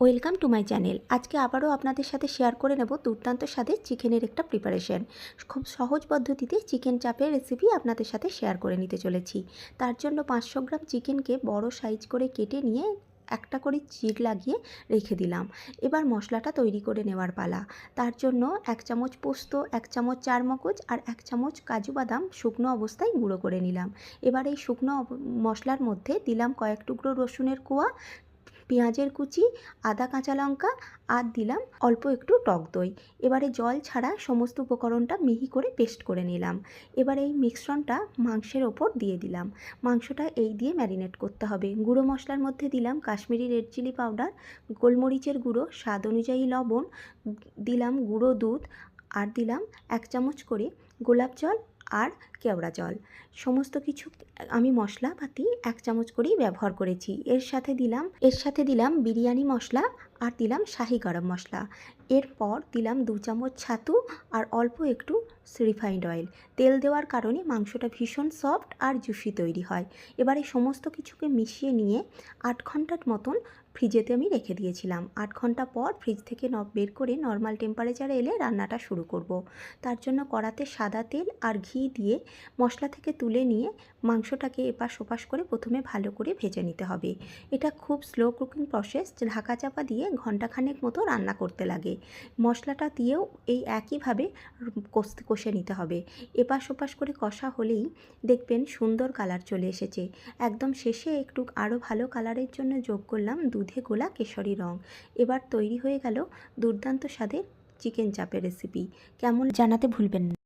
Welcome to my channel. আজকে আবারও আপনাদের সাথে শেয়ার করে নেব দুর্দান্ত স্বাদের চিকেনের একটা প্রিপারেশন। খুব সহজ পদ্ধতিতে চিকেন চাপের রেসিপি আপনাদের সাথে শেয়ার করে নিতে চলেছি। তার জন্য 500 গ্রাম চিকেনকে বড় সাইজ করে কেটে নিয়ে একটা করে চিড় লাগিয়ে রেখে দিলাম। এবার মশলাটা তৈরি করে নেওয়ার পালা। তার জন্য 1 চামচ পোস্ত, 1 চামচ চারমগজ আর 1 চামচ কাজু বাদাম শুকনো অবস্থায় গুঁড়ো করে নিলাম। এবার এই শুকনো মশলার মধ্যে দিলাম কয়েক টুকরো রসুনের কোয়া, পেঁয়াজের কুচি, আদা কাঁচা লঙ্কা আর দিলাম অল্প একটু টক দই। এবারে জল ছাড়া সমস্ত উপকরণটা মিহি করে পেস্ট করে নিলাম। এবার এই মিশ্রণটা মাংসের ওপর দিয়ে দিলাম। মাংসটা এই দিয়ে ম্যারিনেট করতে হবে। গুঁড়ো মশলার মধ্যে দিলাম কাশ্মীরি রেড চিলি পাউডার, গোলমরিচের গুঁড়ো, স্বাদ অনুযায়ী লবণ, দিলাম গুঁড়ো দুধ আর দিলাম 1 চামচ করে গোলাপ জল আর কেওড়া জল। সমস্ত কিছু আমি মশলাপাতি 1 চামচ করেই ব্যবহার করেছি। এর সাথে দিলাম বিরিয়ানি মশলা আর দিলাম শাহি গরম মশলা। এরপর দিলাম 2 চামচ ছাতু আর অল্প একটু রিফাইন্ড অয়েল। তেল দেওয়ার কারণে মাংসটা ভীষণ সফট আর জুসি তৈরি হয়। এবারে সমস্ত কিছুকে মিশিয়ে নিয়ে 8 ঘন্টার মতন ফ্রিজেতে আমি রেখে দিয়েছিলাম। 8 ঘন্টা পর ফ্রিজ থেকে বের করে নর্মাল টেম্পারেচারে এলে রান্নাটা শুরু করব। তার জন্য কড়াতে সাদা তেল আর ঘি দিয়ে মশলা থেকে তুলে নিয়ে মাংসটাকে এপাশ ওপাশ করে প্রথমে ভালো করে ভেজে নিতে হবে। এটা খুব স্লো কুকিং প্রসেস, ঢাকা চাপা দিয়ে ঘন্টাখানেক মতো রান্না করতে লাগে। মশলাটা দিয়েও এই একইভাবে কষে নিতে হবে। এপাশ ওপাশ করে কষা হলেই দেখবেন সুন্দর কালার চলে এসেছে। একদম শেষে একটু আরও ভালো কালারের জন্য যোগ করলাম দুধে গোলা কেশরি রং। এবার তৈরি হয়ে গেল দুর্দান্ত স্বাদের চিকেন চাপের রেসিপি। কেমন জানাতে ভুলবেন না।